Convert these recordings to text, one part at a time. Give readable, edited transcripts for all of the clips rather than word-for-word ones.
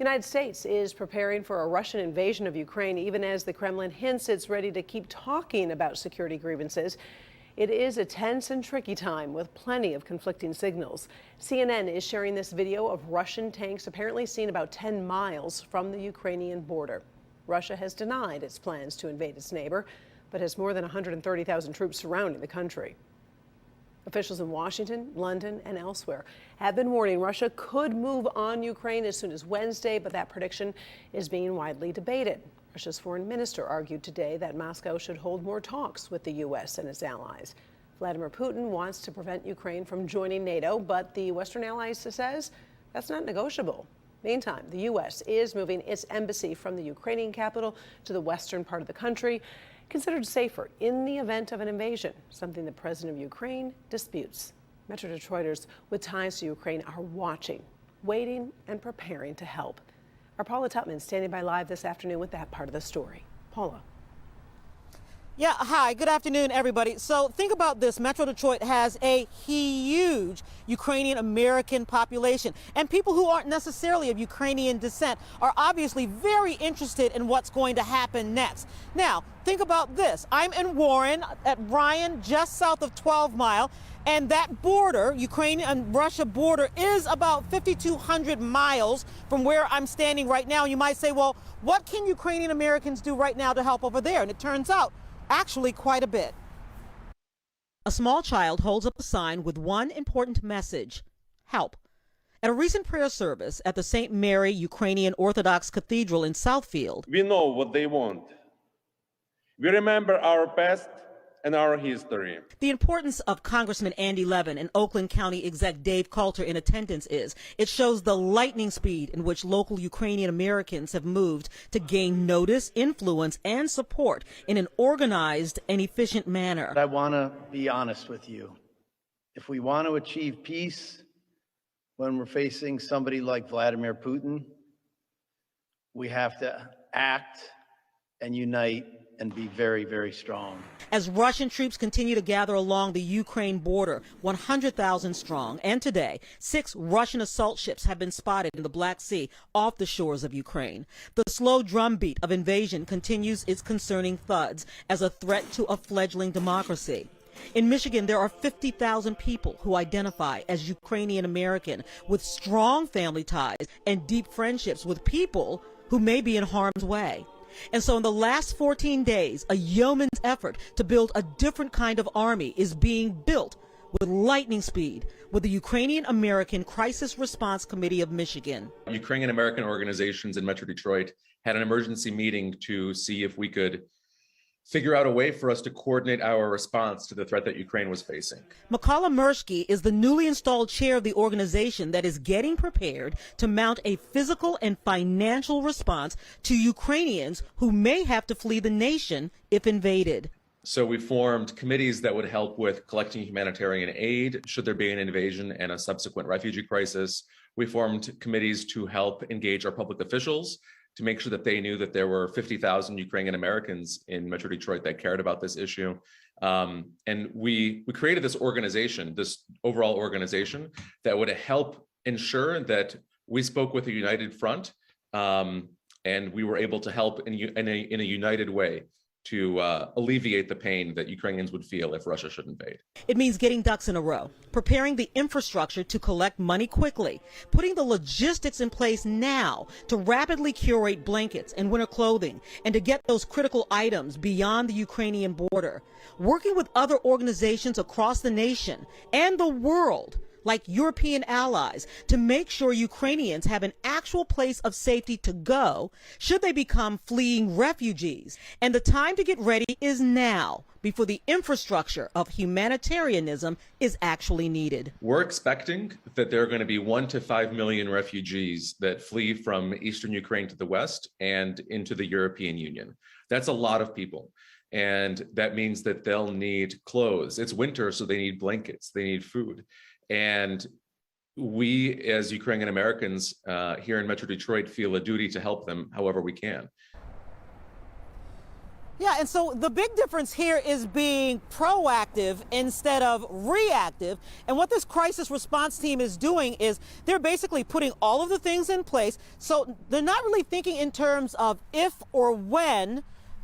The United States is preparing for a Russian invasion of Ukraine, even as the Kremlin hints it's ready to keep talking about security grievances. It is a tense and tricky time with plenty of conflicting signals. CNN is sharing this video of Russian tanks apparently seen about 10 miles from the Ukrainian border. Russia has denied its plans to invade its neighbor, but has more than 130,000 troops surrounding the country. Officials in Washington, London, and elsewhere have been warning Russia could move on Ukraine as soon as Wednesday, but that prediction is being widely debated. Russia's foreign minister argued today that Moscow should hold more talks with the U.S. and its allies. Vladimir Putin wants to prevent Ukraine from joining NATO, but the Western allies says that's not negotiable. Meantime, the U.S. is moving its embassy from the Ukrainian capital to the western part of the country, considered safer in the event of an invasion, something the president of Ukraine disputes. Metro Detroiters with ties to Ukraine are watching, waiting, and preparing to help. Our Paula Tutman standing by live this afternoon with that part of the story. Paula. Yeah, hi, good afternoon, everybody. So think about this. Metro Detroit has a huge Ukrainian American population, and people who aren't necessarily of Ukrainian descent are obviously very interested in what's going to happen next. Now, think about this. I'm in Warren at Ryan, just south of 12 Mile, and that border, Ukraine and Russia border, is about 5,200 miles from where I'm standing right now. You might say, well, what can Ukrainian Americans do right now to help over there? And it turns out, actually quite a bit. A small child holds up a sign with one important message: help. At a recent prayer service at the St. Mary Ukrainian Orthodox Cathedral in Southfield, we know what they want. We remember our past and our history. The importance of Congressman Levin and Oakland County Exec Dave Coulter in attendance is it shows the lightning speed in which local Ukrainian Americans have moved to gain notice, influence, and support in an organized and efficient manner. But I want to be honest with you. If we want to achieve peace when we're facing somebody like Vladimir Putin, we have to act and unite and be very, very strong. As Russian troops continue to gather along the Ukraine border, 100,000 strong, and today, 6 Russian assault ships have been spotted in the Black Sea off the shores of Ukraine. The slow drumbeat of invasion continues its concerning thuds as a threat to a fledgling democracy. In Michigan, there are 50,000 people who identify as Ukrainian American with strong family ties and deep friendships with people who may be in harm's way. And so in the last 14 days, a yeoman's effort to build a different kind of army is being built with lightning speed with the Ukrainian American Crisis Response Committee of Michigan. Ukrainian American organizations in Metro Detroit had an emergency meeting to see if we could figure out a way for us to coordinate our response to the threat that Ukraine was facing. Mykala Mirsky is the newly installed chair of the organization that is getting prepared to mount a physical and financial response to Ukrainians who may have to flee the nation if invaded. So we formed committees that would help with collecting humanitarian aid should there be an invasion and a subsequent refugee crisis. We formed committees to help engage our public officials to make sure that they knew that there were 50,000 Ukrainian Americans in Metro Detroit that cared about this issue. And we created this organization, this overall organization that would help ensure that we spoke with a united front, and we were able to help in a united way to alleviate the pain that Ukrainians would feel if Russia should invade. It means getting ducks in a row, preparing the infrastructure to collect money quickly, putting the logistics in place now to rapidly curate blankets and winter clothing, and to get those critical items beyond the Ukrainian border, working with other organizations across the nation and the world, like European allies, to make sure Ukrainians have an actual place of safety to go should they become fleeing refugees. And the time to get ready is now, before the infrastructure of humanitarianism is actually needed. We're expecting that there are going to be 1 to 5 million refugees that flee from eastern Ukraine to the west and into the European Union. That's a lot of people. And that means that they'll need clothes. It's winter, so they need blankets, they need food. And we, as Ukrainian Americans here in Metro Detroit, feel a duty to help them however we can. Yeah, and so the big difference here is being proactive instead of reactive. And what this crisis response team is doing is they're basically putting all of the things in place. So they're not really thinking in terms of if or when,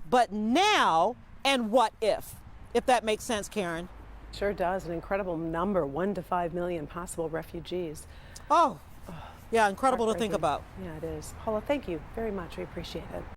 but now and what if that makes sense, Karen. Sure does. An incredible number, 1 to 5 million possible refugees. Oh, yeah, incredible to think Heartbreaking. about. Yeah, it is. Paula, thank you very much. We appreciate it.